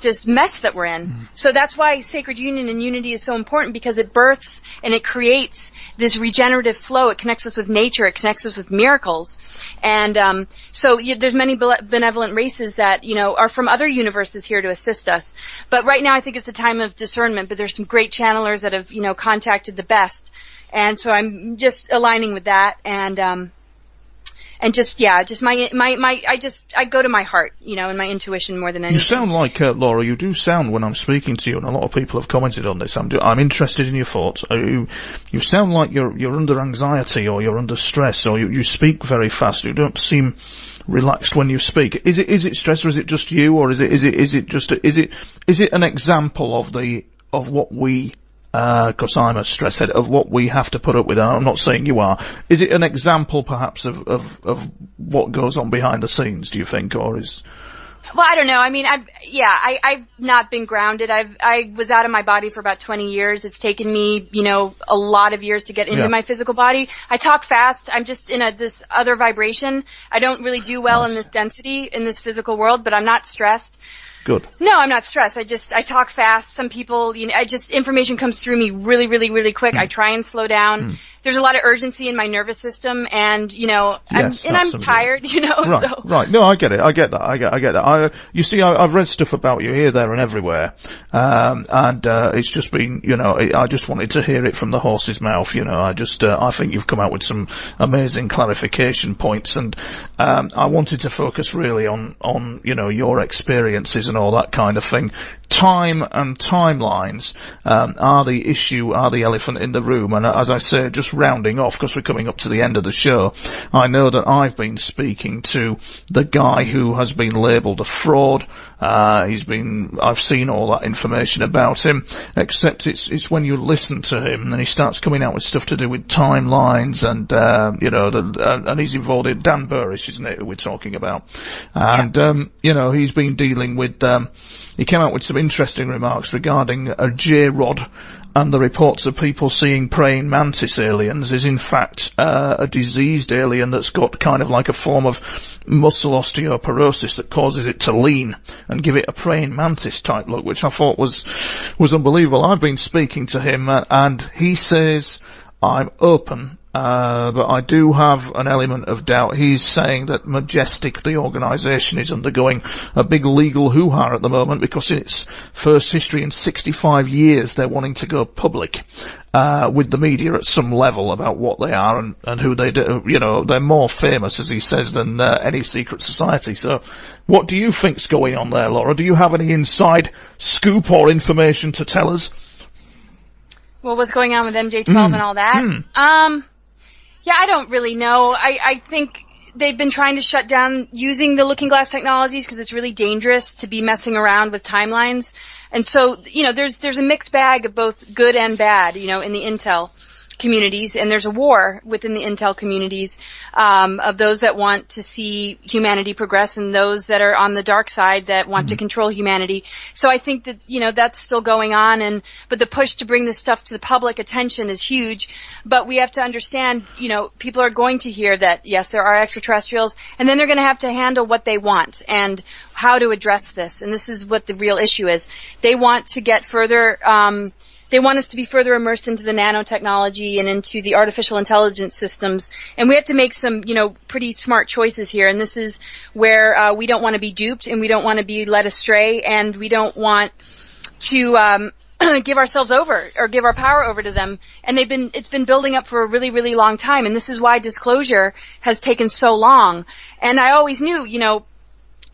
just mess that we're in. So that's why sacred union and unity is so important, because it births and it creates this regenerative flow. It connects us with nature. It connects us with miracles. And so there's many benevolent races that, are from other universes here to assist us. But right now I think it's a time of discernment, but there's some great channelers that have, contacted the best. And so I'm just aligning with that, and just I go to my heart, and my intuition more than anything. You sound like, Laura, you do sound when I'm speaking to you, and a lot of people have commented on this. I'm interested in your thoughts. You sound like you're under anxiety, or you're under stress, or you speak very fast. You don't seem relaxed when you speak. Is it stress, or is it just you, or is it an example of what we, cause I'm a stress head, of what we have to put up with? I'm not saying you are. Is it an example perhaps of what goes on behind the scenes, do you think, or is... Well, I don't know. I mean, I've not been grounded. I was out of my body for about 20 years. It's taken me, a lot of years to get into my physical body. I talk fast. I'm just in this other vibration. I don't really do well in this density, in this physical world, but I'm not stressed. Good. No, I'm not stressed. I talk fast. Some people, information comes through me really, really, really quick. I try and slow down. There's a lot of urgency in my nervous system, and, I'm tired, Right, so. Right. No, I get it. I get that. You see, I've read stuff about you here, there, and everywhere. It's just been, I just wanted to hear it from the horse's mouth, I think you've come out with some amazing clarification points, and, I wanted to focus really on, your experiences and all that kind of thing. Time and timelines, are the issue, are the elephant in the room, and as I say, just rounding off, because we're coming up to the end of the show, I know that I've been speaking to the guy who has been labelled a fraud. I've seen all that information about him, except it's when you listen to him and he starts coming out with stuff to do with timelines and, and he's involved in Dan Burris, isn't it, who we're talking about? And, he's been dealing with, he came out with some interesting remarks regarding a J-Rod, and the reports of people seeing praying mantis aliens is in fact a diseased alien that's got kind of like a form of muscle osteoporosis that causes it to lean and give it a praying mantis type look, which I thought was unbelievable. I've been speaking to him, and he says, I'm open, but I do have an element of doubt. He's saying that Majestic, the organisation, is undergoing a big legal hoo-ha at the moment because in its first history in 65 years they're wanting to go public with the media at some level about what they are and who they do. They're more famous, as he says, than any secret society. So what do you think's going on there, Laura? Do you have any inside scoop or information to tell us? Well, what's going on with MJ12 and all that? I don't really know. I think they've been trying to shut down using the looking glass technologies because it's really dangerous to be messing around with timelines. And so, there's a mixed bag of both good and bad, in the intel communities, and there's a war within the intel communities of those that want to see humanity progress and those that are on the dark side that want to control humanity. So I think that that's still going on, but the push to bring this stuff to the public attention is huge. But we have to understand, people are going to hear that yes, there are extraterrestrials, and then they're going to have to handle what they want and how to address this. And this is what the real issue is. They want to get further. They want us to be further immersed into the nanotechnology and into the artificial intelligence systems. And we have to make some, pretty smart choices here. And this is where we don't want to be duped and we don't want to be led astray and we don't want to give ourselves over or give our power over to them. And it's been building up for a really, really long time. And this is why disclosure has taken so long. And I always knew,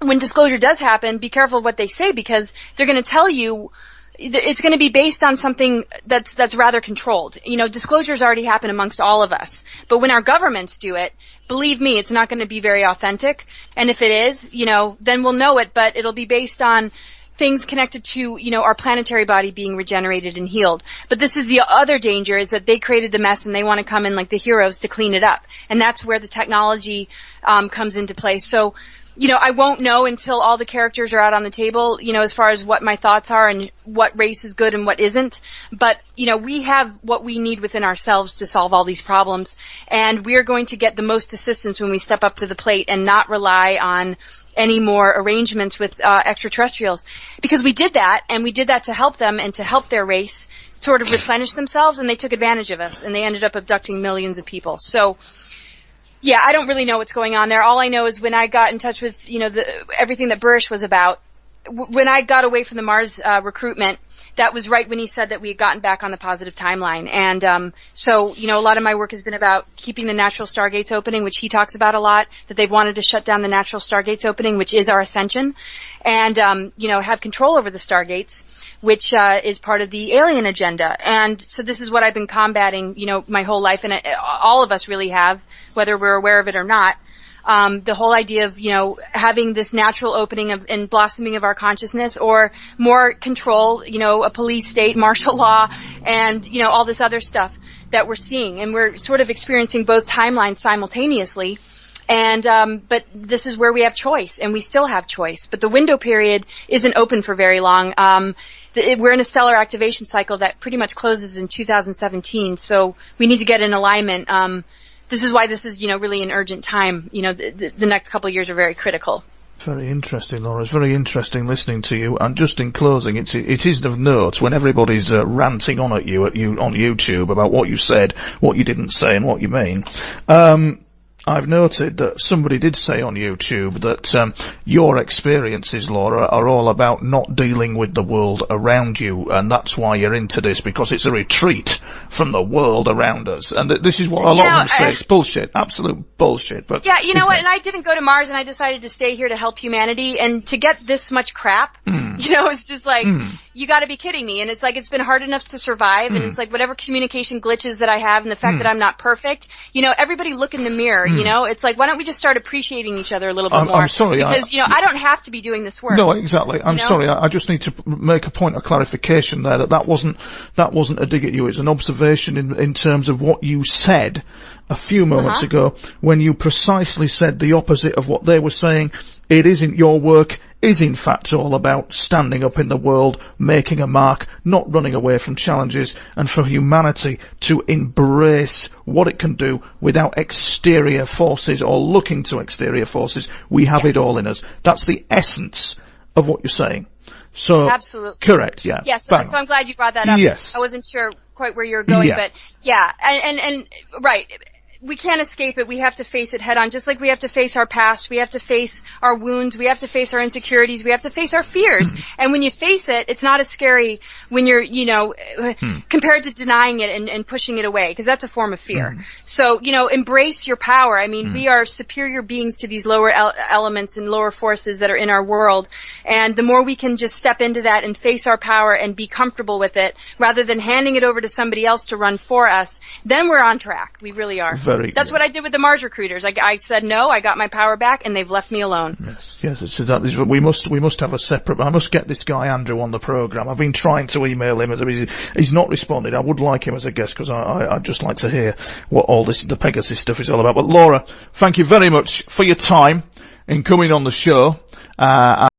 when disclosure does happen, be careful what they say because they're going to tell you it's going to be based on something that's rather controlled. Disclosures already happen amongst all of us. But when our governments do it, believe me, it's not going to be very authentic. And if it is, then we'll know it, but it'll be based on things connected to, our planetary body being regenerated and healed. But this is the other danger is that they created the mess and they want to come in like the heroes to clean it up. And that's where the technology comes into play. So I won't know until all the characters are out on the table, as far as what my thoughts are and what race is good and what isn't. But, we have what we need within ourselves to solve all these problems. And we're going to get the most assistance when we step up to the plate and not rely on any more arrangements with extraterrestrials. Because we did that, and we did that to help them and to help their race sort of replenish themselves, and they took advantage of us, and they ended up abducting millions of people. So, yeah, I don't really know what's going on there. All I know is when I got in touch with, everything that Burish was about, when I got away from the Mars recruitment, that was right when he said that we had gotten back on the positive timeline. And so, a lot of my work has been about keeping the natural stargates opening, which he talks about a lot, that they've wanted to shut down the natural stargates opening, which is our ascension, and, have control over the stargates, which is part of the alien agenda. And so this is what I've been combating, my whole life, and all of us really have, whether we're aware of it or not. The whole idea of, having this natural opening of and blossoming of our consciousness, or more control, a police state, martial law, and, all this other stuff that we're seeing. And we're sort of experiencing both timelines simultaneously. And, but this is where we have choice, and we still have choice. But the window period isn't open for very long. We're in a stellar activation cycle that pretty much closes in 2017, so we need to get in alignment. This is why this is, really an urgent time. The next couple of years are very critical. Very interesting, Laura. It's very interesting listening to you. And just in closing, it is of note when everybody's ranting on at you on YouTube about what you said, what you didn't say, and what you mean. I've noted that somebody did say on YouTube that your experiences, Laura, are all about not dealing with the world around you, and that's why you're into this, because it's a retreat from the world around us. And this is what a lot of them say. It's bullshit, absolute bullshit. But yeah, you know what? And I didn't go to Mars, and I decided to stay here to help humanity, and to get this much crap, it's just like, you got to be kidding me. And it's like, it's been hard enough to survive, and it's like whatever communication glitches that I have, and the fact that I'm not perfect, everybody look in the mirror. It's like, why don't we just start appreciating each other a little bit more? I'm sorry. Because, I don't have to be doing this work. No, exactly. I'm sorry. I just need to make a point of clarification there that wasn't a dig at you. It's an observation in terms of what you said a few moments ago, when you precisely said the opposite of what they were saying. It isn't your work. Is in fact all about standing up in the world, making a mark, not running away from challenges, and for humanity to embrace what it can do without exterior forces or looking to exterior forces. We have it all in us. That's the essence of what you're saying. So, absolutely. Correct, yeah. Yes, so I'm glad you brought that up. Yes. I wasn't sure quite where you were going, but yeah, and right. We can't escape it. We have to face it head on. Just like we have to face our past, we have to face our wounds, we have to face our insecurities, we have to face our fears. And when you face it, it's not as scary when you're, compared to denying it and pushing it away, because that's a form of fear. So, embrace your power. I mean, we are superior beings to these lower elements and lower forces that are in our world. And the more we can just step into that and face our power and be comfortable with it, rather than handing it over to somebody else to run for us, then we're on track. We really are. That's what I did with the Mars recruiters. I said no, I got my power back, and they've left me alone. Yes. So that is, we must have a separate. I must get this guy Andrew on the program. I've been trying to email him, he's not responded. I would like him as a guest, because I'd just like to hear what all the Pegasus stuff is all about. But Laura, thank you very much for your time in coming on the show.